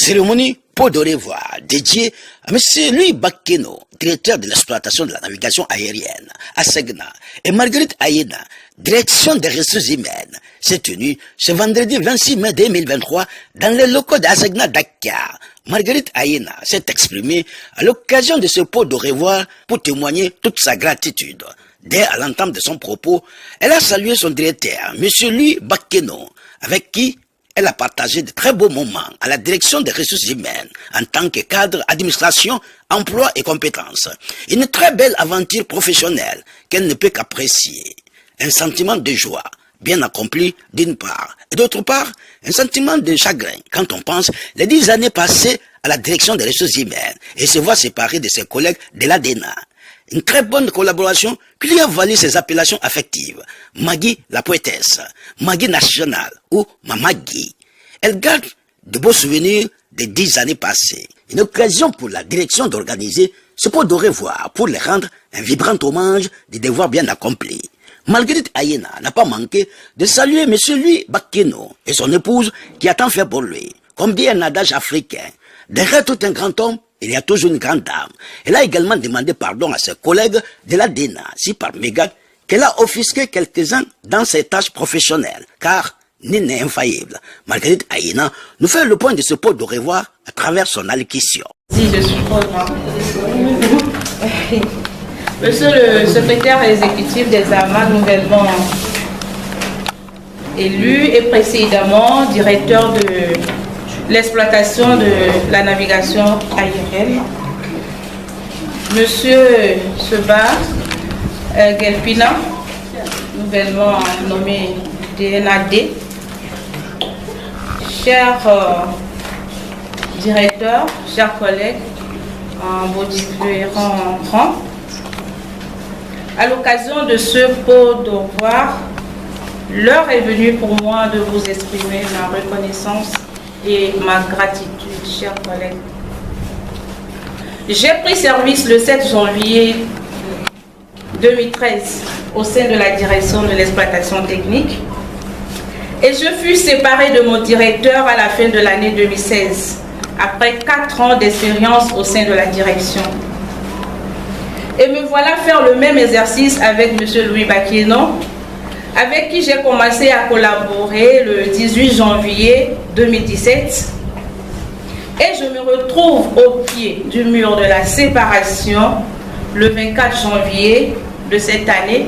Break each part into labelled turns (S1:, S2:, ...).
S1: Cérémonie pot de revoir dédiée à M. Louis Bakeno, directeur de l'exploitation de la navigation aérienne à Segna, et Marguerite Ayena, direction des ressources humaines, s'est tenue ce vendredi 26 mai 2023 dans les locaux d'Asegna Dakar. Marguerite Ayena s'est exprimée à l'occasion de ce pot de revoir pour témoigner toute sa gratitude. Dès à l'entame de son propos, elle a salué son directeur, M. Louis Bakeno, avec qui elle a partagé de très beaux moments à la direction des ressources humaines en tant que cadre administration, emploi et compétences. Une très belle aventure professionnelle qu'elle ne peut qu'apprécier. Un sentiment de joie bien accompli d'une part, et d'autre part, un sentiment de chagrin quand on pense les 10 années passées à la direction des ressources humaines et se voit séparée de ses collègues de l'ADENA. Une très bonne collaboration qui lui a valu ses appellations affectives. Maggie la poétesse, Maggie nationale ou Mamagui. Elle garde de beaux souvenirs des 10 années passées. Une occasion pour la direction d'organiser ce pot de revoir pour les rendre un vibrant hommage des devoirs bien accomplis. Marguerite Ayena n'a pas manqué de saluer M. Louis Bakeno et son épouse qui a tant fait pour lui. Comme dit un adage africain, derrière tout un grand homme, il y a toujours une grande dame. Elle a également demandé pardon à ses collègues de l'ADENA, si par mégarde qu'elle a offusqué quelques-uns dans ses tâches professionnelles, car nul n'est infaillible. Marguerite Ayena nous fait le point de ce pot de revoir à travers son allocution.
S2: Monsieur le secrétaire exécutif des AMA nouvellement élu et précédemment directeur de l'exploitation de la navigation aérienne, Monsieur Seba Gelpina, nouvellement nommé DNAD, chers directeurs, chers collègues, en vos différents rangs, à l'occasion de ce pot de revoir, l'heure est venue pour moi de vous exprimer ma reconnaissance et ma gratitude, chers collègues. J'ai pris service le 7 janvier 2013 au sein de la direction de l'exploitation technique et je fus séparée de mon directeur à la fin de l'année 2016, après 4 ans d'expérience au sein de la direction. Et me voilà faire le même exercice avec M. Louis Bakeno, avec qui j'ai commencé à collaborer le 18 janvier 2017. Et je me retrouve au pied du mur de la séparation le 24 janvier de cette année,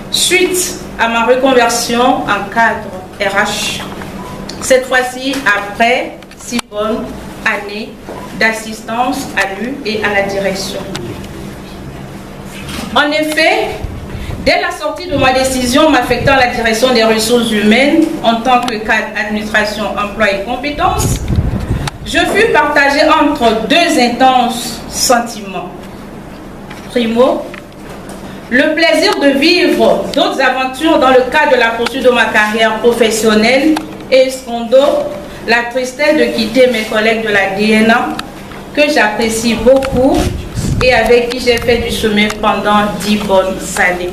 S2: suite à ma reconversion en cadre RH. Cette fois-ci, après 6 bonnes années d'assistance à lui et à la direction. En effet, dès la sortie de ma décision m'affectant la direction des ressources humaines en tant que cadre administration, emploi et compétences, je fus partagée entre 2 intenses sentiments. Primo, le plaisir de vivre d'autres aventures dans le cadre de la poursuite de ma carrière professionnelle et secondo, la tristesse de quitter mes collègues de la DNA que j'apprécie beaucoup et avec qui j'ai fait du chemin pendant 10 bonnes années.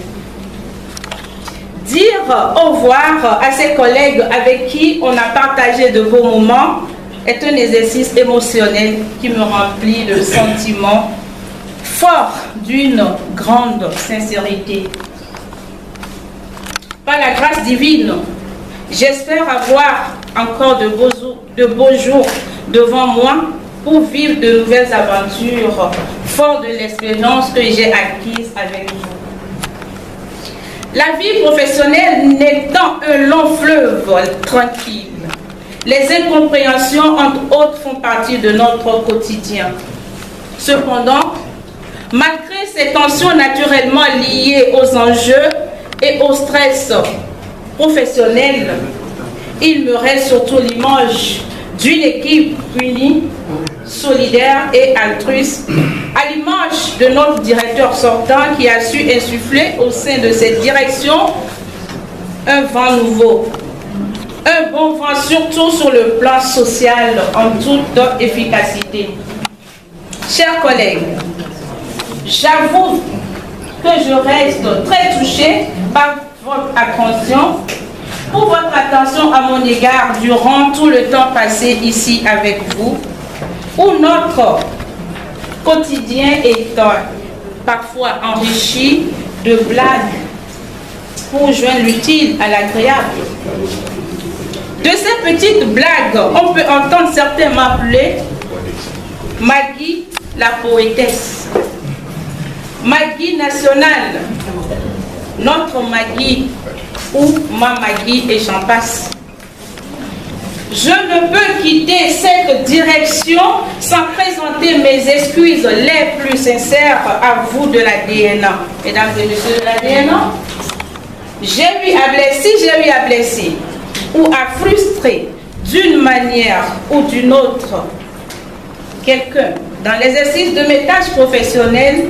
S2: Dire au revoir à ces collègues avec qui on a partagé de beaux moments est un exercice émotionnel qui me remplit de sentiments forts d'une grande sincérité. Par la grâce divine, j'espère avoir encore de beaux jours devant moi pour vivre de nouvelles aventures, fort de l'expérience que j'ai acquise avec vous. La vie professionnelle n'étant un long fleuve tranquille, les incompréhensions entre autres font partie de notre quotidien. Cependant, malgré ces tensions naturellement liées aux enjeux et au stress professionnel, il me reste surtout l'image d'une équipe unie, solidaire et altruiste, à l'image de notre directeur sortant qui a su insuffler au sein de cette direction un vent nouveau. Un bon vent surtout sur le plan social en toute efficacité. Chers collègues, j'avoue que je reste très touchée par votre attention pour votre attention à mon égard durant tout le temps passé ici avec vous, où notre quotidien est parfois enrichi de blagues pour joindre l'utile à l'agréable. De ces petites blagues, on peut entendre certains m'appeler Maggie la poétesse, Maggie nationale, notre Maggie ou ma Maggie et j'en passe. Je ne peux quitter cette direction sans présenter mes excuses les plus sincères à vous de la DNA. Mesdames et messieurs de la DNA, si j'ai eu à blesser ou à frustrer d'une manière ou d'une autre quelqu'un dans l'exercice de mes tâches professionnelles,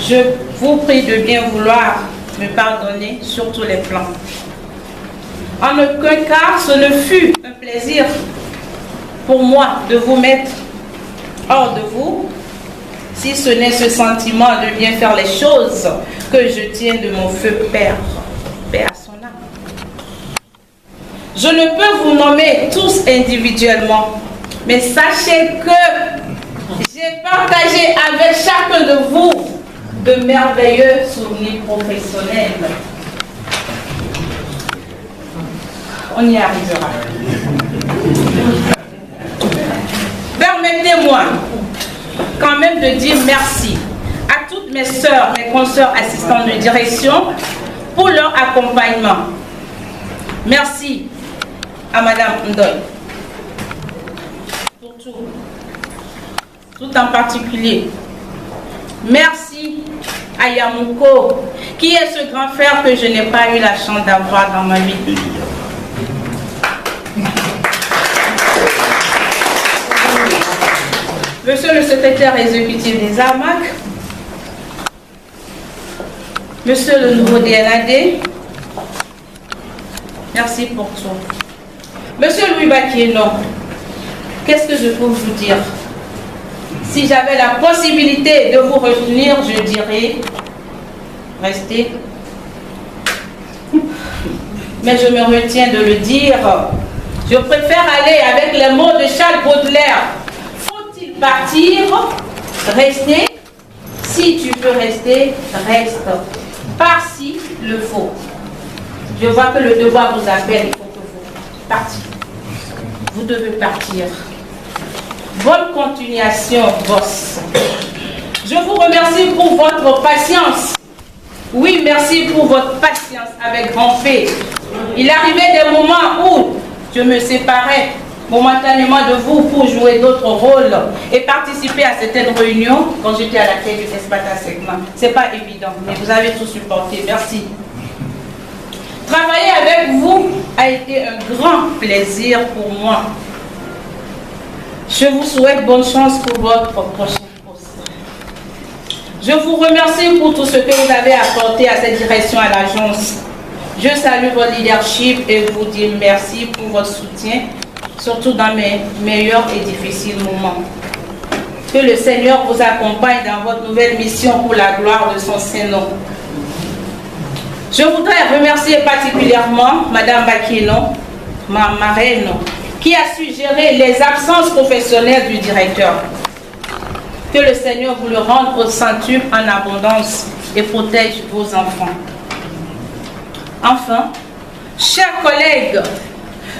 S2: je vous prie de bien vouloir me pardonner sur tous les plans. En aucun cas, ce ne fut un plaisir pour moi de vous mettre hors de vous, si ce n'est ce sentiment de bien faire les choses que je tiens de mon feu Père, Père à son âme. Je ne peux vous nommer tous individuellement, mais sachez que j'ai partagé avec chacun de vous de merveilleux souvenirs professionnels. On y arrivera. Permettez-moi quand même de dire merci à toutes mes sœurs, mes consoeurs assistantes de direction pour leur accompagnement. Merci à Madame Ndoye pour tout en particulier. Merci à Yamuko, qui est ce grand frère que je n'ai pas eu la chance d'avoir dans ma vie. Monsieur le secrétaire exécutif des AMAC, Monsieur le nouveau DNAD, merci pour tout. Monsieur Louis Bakino, qu'est-ce que je peux vous dire? Si j'avais la possibilité de vous retenir, je dirais, restez. Mais je me retiens de le dire. Je préfère aller avec les mots de Charles Baudelaire. Faut-il partir? Rester. Si tu peux rester, reste. Pars si le faut. Je vois que le devoir vous appelle. Il faut que vous partiez. Vous devez partir. Bonne continuation, boss. Je vous remercie pour votre patience. Oui, merci pour votre patience avec grand P. Il arrivait des moments où je me séparais momentanément de vous pour jouer d'autres rôles et participer à certaines réunions quand j'étais à la tête du Espata Segma. Ce n'est pas évident, mais vous avez tout supporté. Merci. Travailler avec vous a été un grand plaisir pour moi. Je vous souhaite bonne chance pour votre prochain poste. Je vous remercie pour tout ce que vous avez apporté à cette direction à l'agence. Je salue votre leadership et vous dis merci pour votre soutien, surtout dans mes meilleurs et difficiles moments. Que le Seigneur vous accompagne dans votre nouvelle mission pour la gloire de son Saint-Nom. Je voudrais remercier particulièrement Madame Bakino, ma marraine, qui a su gérer les absences professionnelles du directeur. Que le Seigneur vous le rende au centuple en abondance et protège vos enfants. Enfin, chers collègues,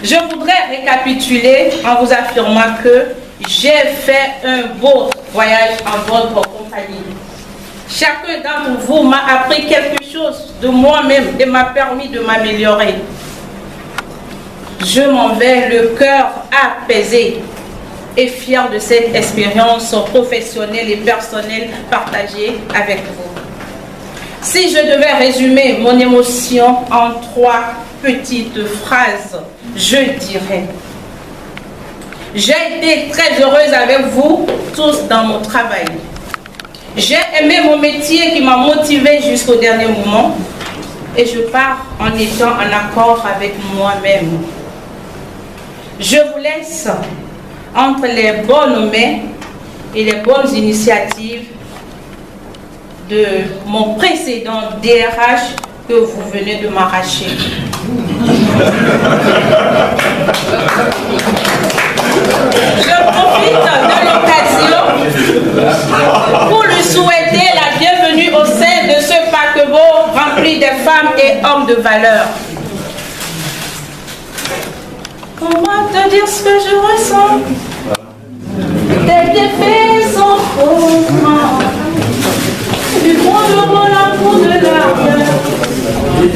S2: je voudrais récapituler en vous affirmant que j'ai fait un beau voyage en votre compagnie. Chacun d'entre vous m'a appris quelque chose de moi-même et m'a permis de m'améliorer. Je m'en vais le cœur apaisé et fier de cette expérience professionnelle et personnelle partagée avec vous. Si je devais résumer mon émotion en 3 petites phrases, je dirais: j'ai été très heureuse avec vous tous dans mon travail. J'ai aimé mon métier qui m'a motivée jusqu'au dernier moment et je pars en étant en accord avec moi-même. Je vous laisse entre les bonnes mains et les bonnes initiatives de mon précédent DRH que vous venez de m'arracher. Je profite de l'occasion pour lui souhaiter la bienvenue au sein de ce paquebot rempli de femmes et hommes de valeur. Comment te dire ce que je ressens? Tes bienfaits sont trop grands. Du fond de mon amour de larmes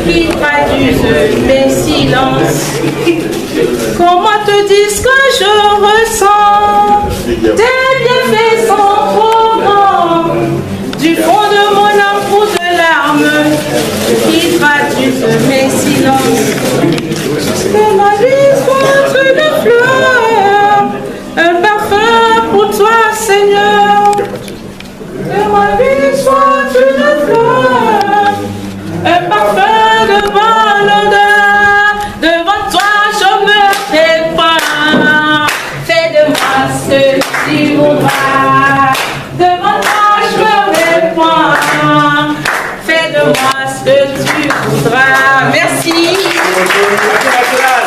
S2: qui traduisent mes silences. Comment te dire ce que je ressens? Tes bienfaits sont trop grands. Du fond de mon amour de larmes qui traduisent mes silences. Que ma vie soit une fleur, un parfum pour toi, Seigneur. Que ma vie soit une fleur.